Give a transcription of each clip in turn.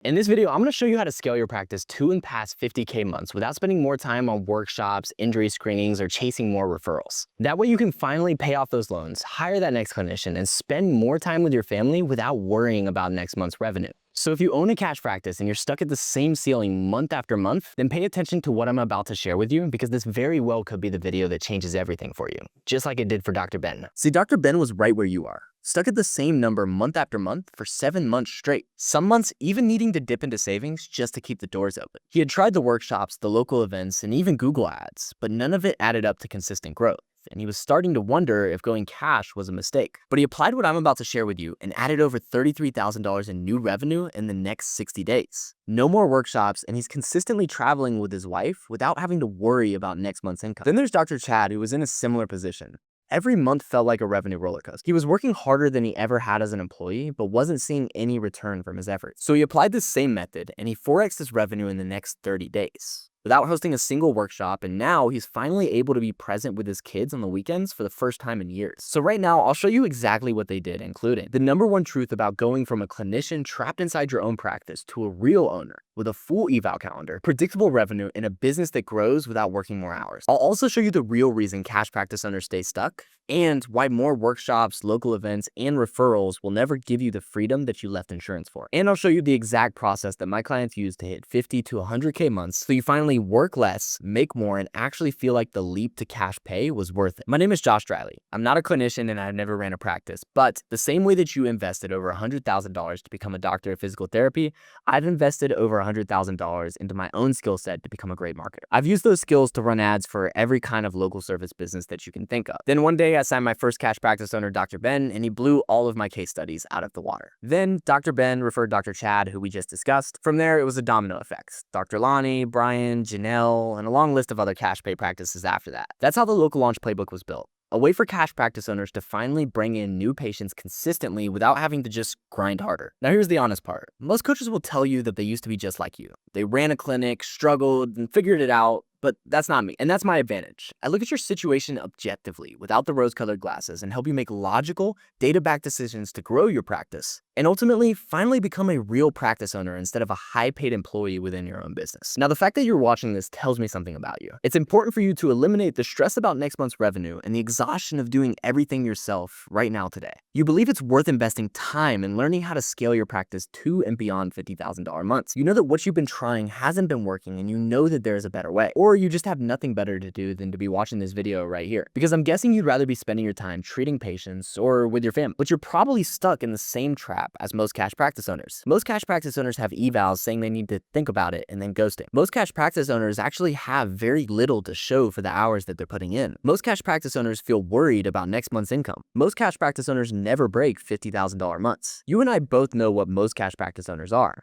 In this video, I'm going to show you how to scale your practice to and past 50K months without spending more time on workshops, injury screenings, or chasing more referrals. That way you can finally pay off those loans, hire that next clinician, and spend more time with your family without worrying about next month's revenue. So if you own a cash practice and you're stuck at the same ceiling month after month, then pay attention to what I'm about to share with you, because this very well could be the video that changes everything for you, just like it did for Dr. Ben. See, Dr. Ben was right where you are, stuck at the same number month after month for 7 months straight. Some months even needing to dip into savings just to keep the doors open. He had tried the workshops, the local events, and even Google ads, but none of it added up to consistent growth. And he was starting to wonder if going cash was a mistake. But he applied what I'm about to share with you and added over $33,000 in new revenue in the next 60 days. No more workshops, and he's consistently traveling with his wife without having to worry about next month's income. Then there's Dr. Chad, who was in a similar position. Every month felt like a revenue roller coaster. He was working harder than he ever had as an employee, but wasn't seeing any return from his efforts. So he applied this same method, and he 4x'd his revenue in the next 30 days. Without hosting a single workshop, and now he's finally able to be present with his kids on the weekends for the first time in years. So right now, I'll show you exactly what they did, including the #1 truth about going from a clinician trapped inside your own practice to a real owner with a full eval calendar, predictable revenue, and a business that grows without working more hours. I'll also show you the real reason cash practice owners stay stuck, and why more workshops, local events, and referrals will never give you the freedom that you left insurance for. And I'll show you the exact process that my clients use to hit 50 to 100K months, so you finally work less, make more, and actually feel like the leap to cash pay was worth it. My name is Josh Driley. I'm not a clinician and I've never ran a practice, but the same way that you invested over $100,000 to become a doctor of physical therapy, I've invested over $100,000 into my own skill set to become a great marketer. I've used those skills to run ads for every kind of local service business that you can think of. Then one day I signed my first cash practice owner, Dr. Ben, and he blew all of my case studies out of the water. Then Dr. Ben referred Dr. Chad, who we just discussed. From there, it was a domino effect. Dr. Lonnie, Brian, Janelle, and a long list of other cash pay practices after that. That's how the local launch playbook was built. A way for cash practice owners to finally bring in new patients consistently without having to just grind harder. Now here's the honest part. Most coaches will tell you that they used to be just like you. They ran a clinic, struggled, and figured it out. But that's not me, and that's my advantage. I look at your situation objectively, without the rose-colored glasses, and help you make logical, data-backed decisions to grow your practice, and ultimately, finally become a real practice owner instead of a high-paid employee within your own business. Now, the fact that you're watching this tells me something about you. It's important for you to eliminate the stress about next month's revenue and the exhaustion of doing everything yourself right now today. You believe it's worth investing time in learning how to scale your practice to and beyond $50,000 months. You know that what you've been trying hasn't been working, and you know that there is a better way. Or you just have nothing better to do than to be watching this video right here. Because I'm guessing you'd rather be spending your time treating patients or with your family, but you're probably stuck in the same trap as most cash practice owners. Most cash practice owners have evals saying they need to think about it and then ghosting. Most cash practice owners actually have very little to show for the hours that they're putting in. Most cash practice owners feel worried about next month's income. Most cash practice owners never break $50,000 months. You and I both know what most cash practice owners are.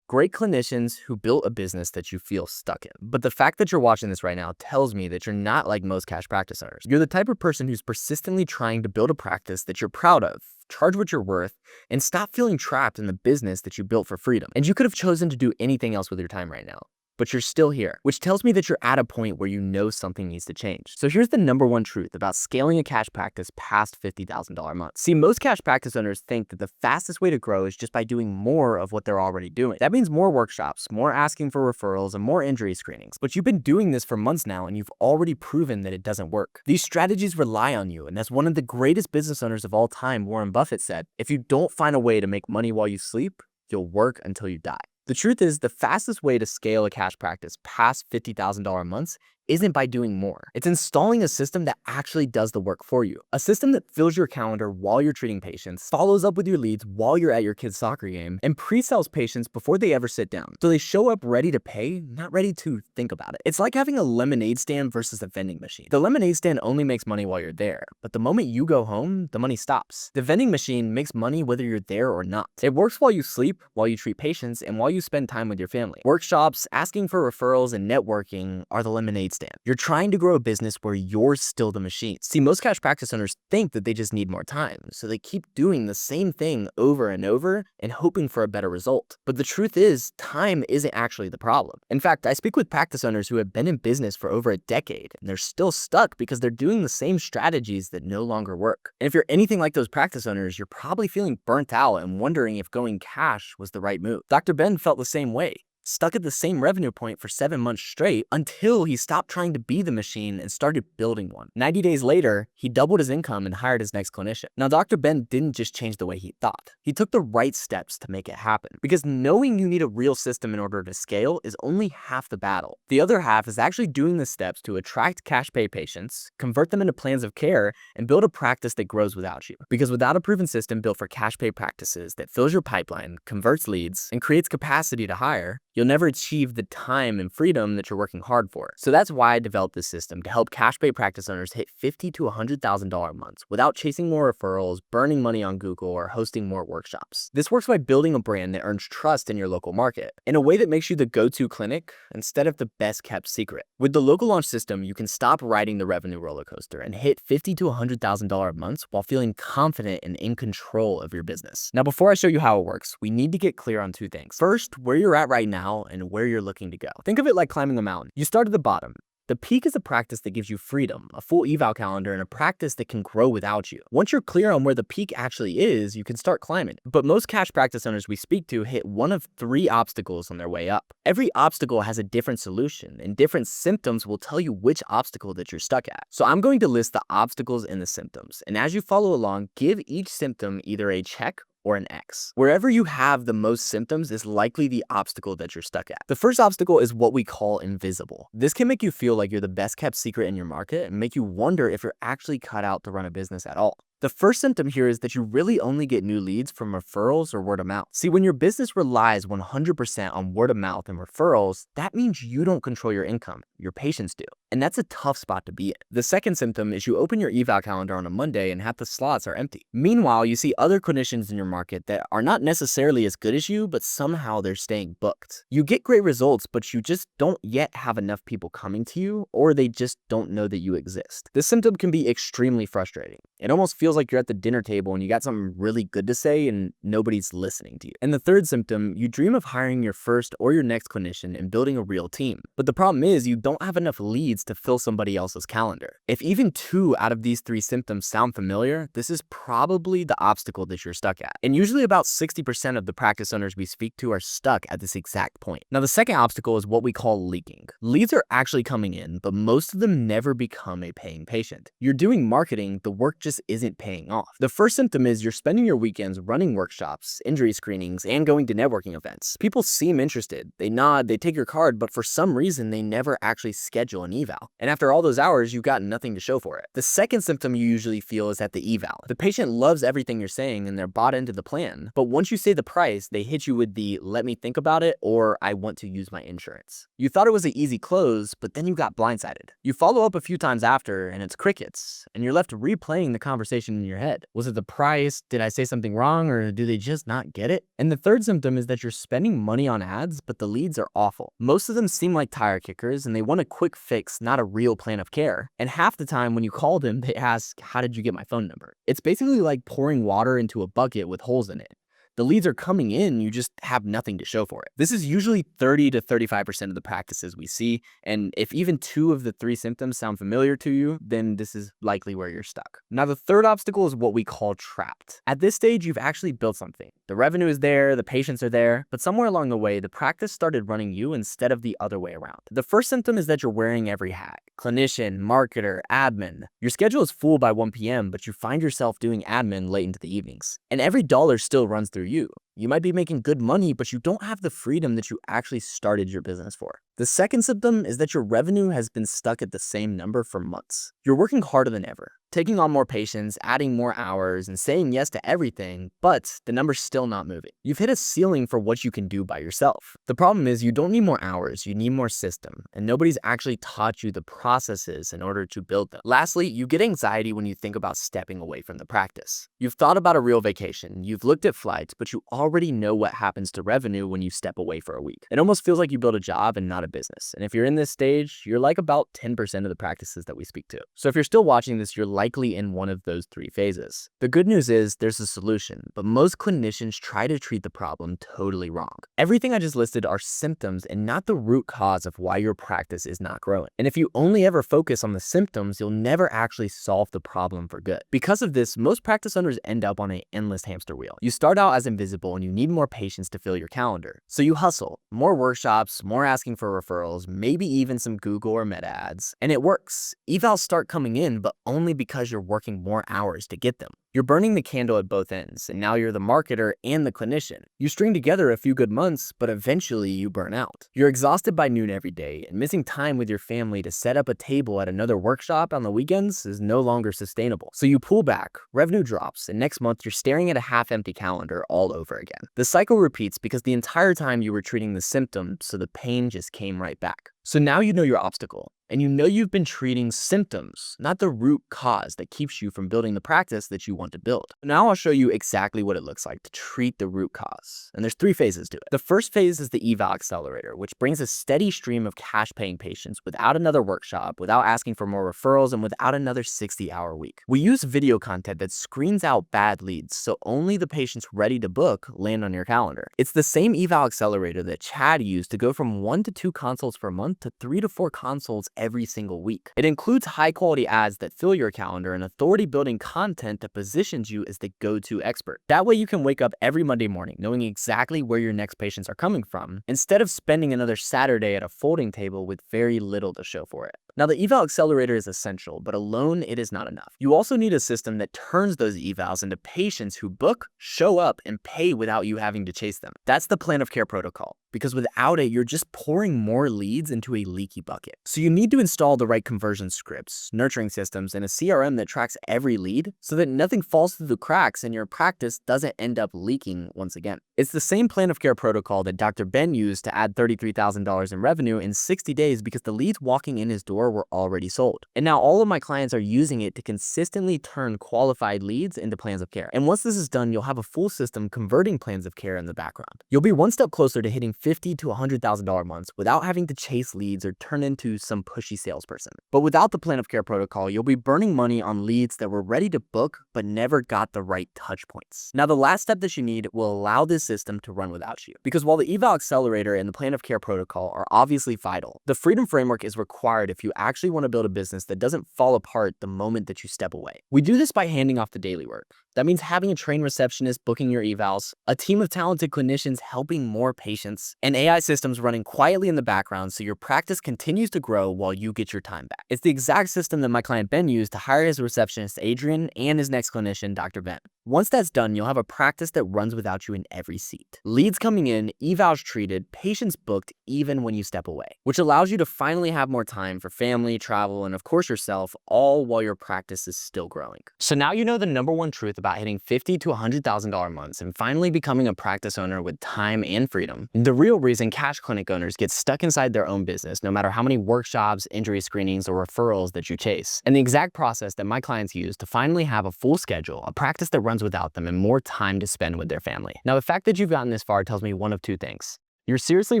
Great clinicians who built a business that you feel stuck in. But the fact that you're watching this right now tells me that you're not like most cash practice owners. You're the type of person who's persistently trying to build a practice that you're proud of, charge what you're worth, and stop feeling trapped in the business that you built for freedom. And you could have chosen to do anything else with your time right now, but you're still here, which tells me that you're at a point where you know something needs to change. So here's the #1 truth about scaling a cash practice past $50,000 months. See, most cash practice owners think that the fastest way to grow is just by doing more of what they're already doing. That means more workshops, more asking for referrals, and more injury screenings. But you've been doing this for months now, and you've already proven that it doesn't work. These strategies rely on you, and as one of the greatest business owners of all time, Warren Buffett, said, if you don't find a way to make money while you sleep, you'll work until you die. The truth is, the fastest way to scale a cash practice past $50,000 months isn't by doing more. It's installing a system that actually does the work for you. A system that fills your calendar while you're treating patients, follows up with your leads while you're at your kid's soccer game, and pre-sells patients before they ever sit down. So they show up ready to pay, not ready to think about it. It's like having a lemonade stand versus a vending machine. The lemonade stand only makes money while you're there, but the moment you go home, the money stops. The vending machine makes money whether you're there or not. It works while you sleep, while you treat patients, and while you spend time with your family. Workshops, asking for referrals, and networking are the lemonade stand. You're trying to grow a business where you're still the machine. See, most cash practice owners think that they just need more time, so they keep doing the same thing over and over and hoping for a better result. But the truth is, time isn't actually the problem. In fact, I speak with practice owners who have been in business for over a decade, and they're still stuck because they're doing the same strategies that no longer work. And if you're anything like those practice owners, you're probably feeling burnt out and wondering if going cash was the right move. Dr. Ben felt the same way, stuck at the same revenue point for 7 months straight until he stopped trying to be the machine and started building one. 90 days later, he doubled his income and hired his next clinician. Now, Dr. Ben didn't just change the way he thought. He took the right steps to make it happen, because knowing you need a real system in order to scale is only half the battle. The other half is actually doing the steps to attract cash pay patients, convert them into plans of care, and build a practice that grows without you. Because without a proven system built for cash pay practices that fills your pipeline, converts leads, and creates capacity to hire, you'll never achieve the time and freedom that you're working hard for. So that's why I developed this system to help cash pay practice owners hit $50,000 to $100,000 months without chasing more referrals, burning money on Google, or hosting more workshops. This works by building a brand that earns trust in your local market in a way that makes you the go-to clinic instead of the best kept secret. With the local launch system, you can stop riding the revenue roller coaster and hit $50,000 to $100,000 months while feeling confident and in control of your business. Now, before I show you how it works, we need to get clear on two things. First, where you're at right now and where you're looking to go. Think of it like climbing a mountain. You start at the bottom. The peak is a practice that gives you freedom, a full eval calendar, and a practice that can grow without you. Once you're clear on where the peak actually is, you can start climbing. But most cash practice owners we speak to hit one of 3 obstacles on their way up. Every obstacle has a different solution, and different symptoms will tell you which obstacle that you're stuck at. So I'm going to list the obstacles and the symptoms, and as you follow along, give each symptom either a check or an X. Wherever you have the most symptoms is likely the obstacle that you're stuck at. The first obstacle is what we call invisible. This can make you feel like you're the best kept secret in your market and make you wonder if you're actually cut out to run a business at all. The first symptom here is that you really only get new leads from referrals or word of mouth. See, when your business relies 100% on word of mouth and referrals, that means you don't control your income, your patients do. And that's a tough spot to be in. The second symptom is you open your eval calendar on a Monday and half the slots are empty. Meanwhile, you see other clinicians in your market that are not necessarily as good as you, but somehow they're staying booked. You get great results, but you just don't yet have enough people coming to you, or they just don't know that you exist. This symptom can be extremely frustrating. It almost feels like you're at the dinner table and you got something really good to say and nobody's listening to you. And the third symptom, you dream of hiring your first or your next clinician and building a real team. But the problem is you don't have enough leads to fill somebody else's calendar. If even 2 out of these 3 symptoms sound familiar, this is probably the obstacle that you're stuck at. And usually about 60% of the practice owners we speak to are stuck at this exact point. Now, the second obstacle is what we call leaking. Leads are actually coming in, but most of them never become a paying patient. You're doing marketing, the work just isn't paying off. The first symptom is you're spending your weekends running workshops, injury screenings, and going to networking events. People seem interested. They nod, they take your card, but for some reason, they never actually schedule an eval. And after all those hours, you've got nothing to show for it. The second symptom you usually feel is at the eval. The patient loves everything you're saying and they're bought into the plan. But once you say the price, they hit you with the let me think about it or I want to use my insurance. You thought it was an easy close, but then you got blindsided. You follow up a few times after and it's crickets, and you're left replaying the conversation in your head. Was it the price? Did I say something wrong, or do they just not get it? And the third symptom is that you're spending money on ads, but the leads are awful. Most of them seem like tire kickers and they want a quick fix, not a real plan of care. And half the time when you call them, they ask, how did you get my phone number? It's basically like pouring water into a bucket with holes in it. The leads are coming in, you just have nothing to show for it. This is usually 30 to 35% of the practices we see, and if even 2 of the 3 symptoms sound familiar to you, then this is likely where you're stuck. Now, the third obstacle is what we call trapped. At this stage, you've actually built something. The revenue is there, the patients are there, but somewhere along the way, the practice started running you instead of the other way around. The first symptom is that you're wearing every hat. Clinician, marketer, admin. Your schedule is full by 1 p.m., but you find yourself doing admin late into the evenings. And every dollar still runs through you. You might be making good money, but you don't have the freedom that you actually started your business for. The second symptom is that your revenue has been stuck at the same number for months. You're working harder than ever. taking on more patients, adding more hours, and saying yes to everything, but the number's still not moving. You've hit a ceiling for what you can do by yourself. The problem is you don't need more hours, you need more system, and nobody's actually taught you the processes in order to build them. Lastly, you get anxiety when you think about stepping away from the practice. You've thought about a real vacation, you've looked at flights, but you already know what happens to revenue when you step away for a week. It almost feels like you build a job and not a business. And if you're in this stage, you're like about 10% of the practices that we speak to. So if you're still watching this, you're likely in one of those 3 phases. The good news is there's a solution, but most clinicians try to treat the problem totally wrong. Everything I just listed are symptoms and not the root cause of why your practice is not growing. And if you only ever focus on the symptoms, you'll never actually solve the problem for good. Because of this, most practice owners end up on an endless hamster wheel. You start out as invisible and you need more patients to fill your calendar. So you hustle, more workshops, more asking for referrals, maybe even some Google or Meta ads, and it works. Evals start coming in, but only because you're working more hours to get them. You're burning the candle at both ends, and now you're the marketer and the clinician. You string together a few good months, but eventually you burn out. You're exhausted by noon every day, and missing time with your family to set up a table at another workshop on the weekends is no longer sustainable. So you pull back, revenue drops, and next month you're staring at a half-empty calendar all over again. The cycle repeats because the entire time you were treating the symptom, so the pain just came right back. So now you know your obstacle, and you know you've been treating symptoms, not the root cause that keeps you from building the practice that you want to build. Now I'll show you exactly what it looks like to treat the root cause. And there's 3 phases to it. The first phase is the eval accelerator, which brings a steady stream of cash paying patients without another workshop, without asking for more referrals, and without another 60-hour week. We use video content that screens out bad leads, so only the patients ready to book land on your calendar. It's the same eval accelerator that Chad used to go from 1 to 2 consults per month to 3 to 4 consults every single week. It includes high quality ads that fill your calendar and authority building content that positions you as the go-to expert. That way you can wake up every Monday morning knowing exactly where your next patients are coming from, instead of spending another Saturday at a folding table with very little to show for it. Now, the eval accelerator is essential, but alone it is not enough. You also need a system that turns those evals into patients who book, show up, and pay without you having to chase them. That's the plan of care protocol, because without it, you're just pouring more leads into a leaky bucket. So you need to install the right conversion scripts, nurturing systems, and a CRM that tracks every lead so that nothing falls through the cracks and your practice doesn't end up leaking once again. It's the same plan of care protocol that Dr. Ben used to add $33,000 in revenue in 60 days because the leads walking in his door were already sold. And now all of my clients are using it to consistently turn qualified leads into plans of care. And once this is done, you'll have a full system converting plans of care in the background. You'll be one step closer to hitting $50,000 to $100,000 months without having to chase leads or turn into some pushy salesperson. But without the plan of care protocol, you'll be burning money on leads that were ready to book but never got the right touch points. Now, the last step that you need will allow this system to run without you. Because while the eval accelerator and the plan of care protocol are obviously vital, the freedom framework is required if you actually want to build a business that doesn't fall apart the moment that you step away. We do this by handing off the daily work. That means having a trained receptionist booking your evals, a team of talented clinicians helping more patients, and AI systems running quietly in the background so your practice continues to grow while you get your time back. It's the exact system that my client Ben used to hire his receptionist Adrian and his next clinician, Dr. Ben. Once that's done, you'll have a practice that runs without you in every seat. Leads coming in, evals treated, patients booked even when you step away, which allows you to finally have more time for family, travel, and of course yourself, all while your practice is still growing. So now you know the #1 truth about hitting $50,000 to $100,000 months and finally becoming a practice owner with time and freedom. The real reason cash clinic owners get stuck inside their own business, no matter how many workshops, injury screenings, or referrals that you chase. And the exact process that my clients use to finally have a full schedule, a practice that runs without them, and more time to spend with their family. Now, the fact that you've gotten this far tells me one of 2 things. You're seriously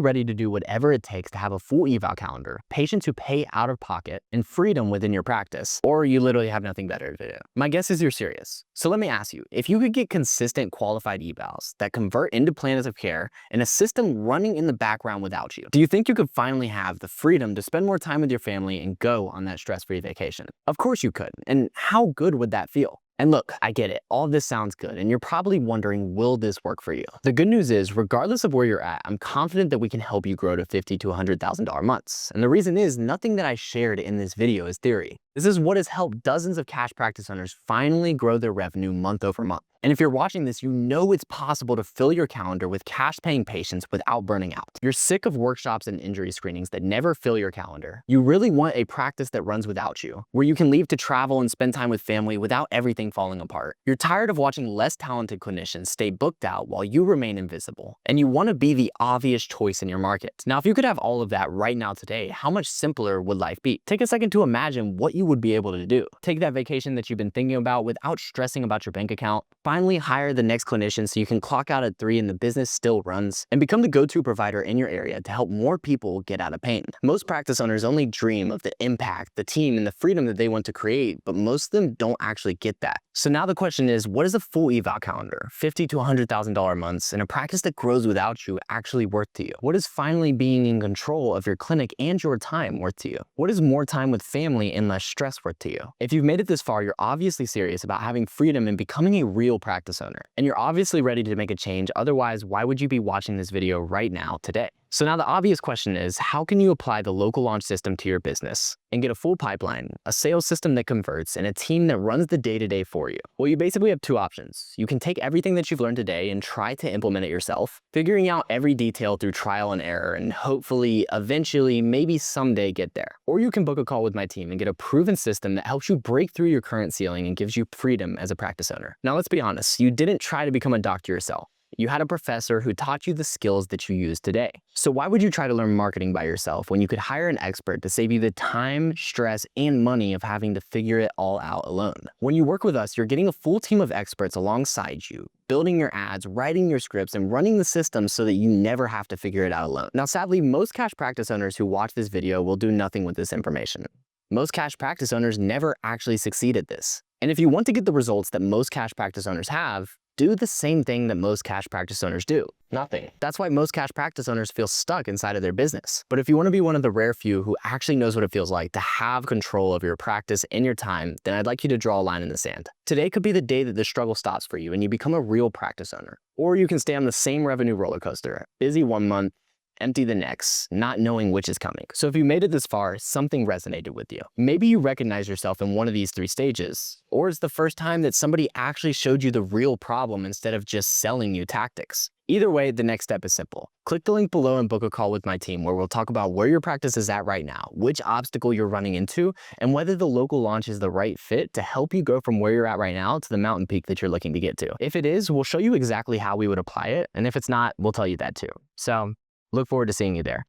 ready to do whatever it takes to have a full eval calendar, patients who pay out of pocket, and freedom within your practice, or you literally have nothing better to do. My guess is you're serious. So let me ask you, if you could get consistent qualified evals that convert into plans of care and a system running in the background without you, do you think you could finally have the freedom to spend more time with your family and go on that stress-free vacation? Of course you could. And how good would that feel? And look, I get it. All this sounds good, and you're probably wondering, will this work for you? The good news is, regardless of where you're at, I'm confident that we can help you grow to $50,000 to $100,000 months. And the reason is, nothing that I shared in this video is theory. This is what has helped dozens of cash practice owners finally grow their revenue month over month. And if you're watching this, you know it's possible to fill your calendar with cash-paying patients without burning out. You're sick of workshops and injury screenings that never fill your calendar. You really want a practice that runs without you, where you can leave to travel and spend time with family without everything falling apart. You're tired of watching less talented clinicians stay booked out while you remain invisible, and you want to be the obvious choice in your market. Now, if you could have all of that right now today, how much simpler would life be? Take a second to imagine what you would be able to do. Take that vacation that you've been thinking about without stressing about your bank account. Finally hire the next clinician so you can clock out at 3 and the business still runs, and become the go-to provider in your area to help more people get out of pain. Most practice owners only dream of the impact, the team, and the freedom that they want to create, but most of them don't actually get that. So now the question is, what is a full eval calendar, $50,000 to $100,000 months, and a practice that grows without you actually worth to you? What is finally being in control of your clinic and your time worth to you? What is more time with family and less stress worth to you? If you've made it this far, you're obviously serious about having freedom and becoming a real practice owner. And you're obviously ready to make a change. Otherwise, why would you be watching this video right now today? So now the obvious question is, how can you apply the local launch system to your business and get a full pipeline, a sales system that converts, and a team that runs the day-to-day for you? Well, you basically have two options. You can take everything that you've learned today and try to implement it yourself, figuring out every detail through trial and error, and hopefully, eventually, maybe someday get there. Or you can book a call with my team and get a proven system that helps you break through your current ceiling and gives you freedom as a practice owner. Now, let's be honest, you didn't try to become a doctor yourself. You had a professor who taught you the skills that you use today. So why would you try to learn marketing by yourself when you could hire an expert to save you the time, stress, and money of having to figure it all out alone? When you work with us, you're getting a full team of experts alongside you, building your ads, writing your scripts, and running the system so that you never have to figure it out alone. Now, sadly, most cash practice owners who watch this video will do nothing with this information. Most cash practice owners never actually succeed at this. And if you want to get the results that most cash practice owners have, do the same thing that most cash practice owners do. Nothing. That's why most cash practice owners feel stuck inside of their business. But if you want to be one of the rare few who actually knows what it feels like to have control of your practice and your time, then I'd like you to draw a line in the sand. Today could be the day that the struggle stops for you and you become a real practice owner. Or you can stay on the same revenue roller coaster, busy one month, empty the next, not knowing which is coming. So if you made it this far, something resonated with you. Maybe you recognize yourself in one of these 3 stages, or it's the first time that somebody actually showed you the real problem instead of just selling you tactics. Either way, the next step is simple. Click the link below and book a call with my team where we'll talk about where your practice is at right now, which obstacle you're running into, and whether the local launch is the right fit to help you go from where you're at right now to the mountain peak that you're looking to get to. If it is, we'll show you exactly how we would apply it, and if it's not, we'll tell you that too. So look forward to seeing you there.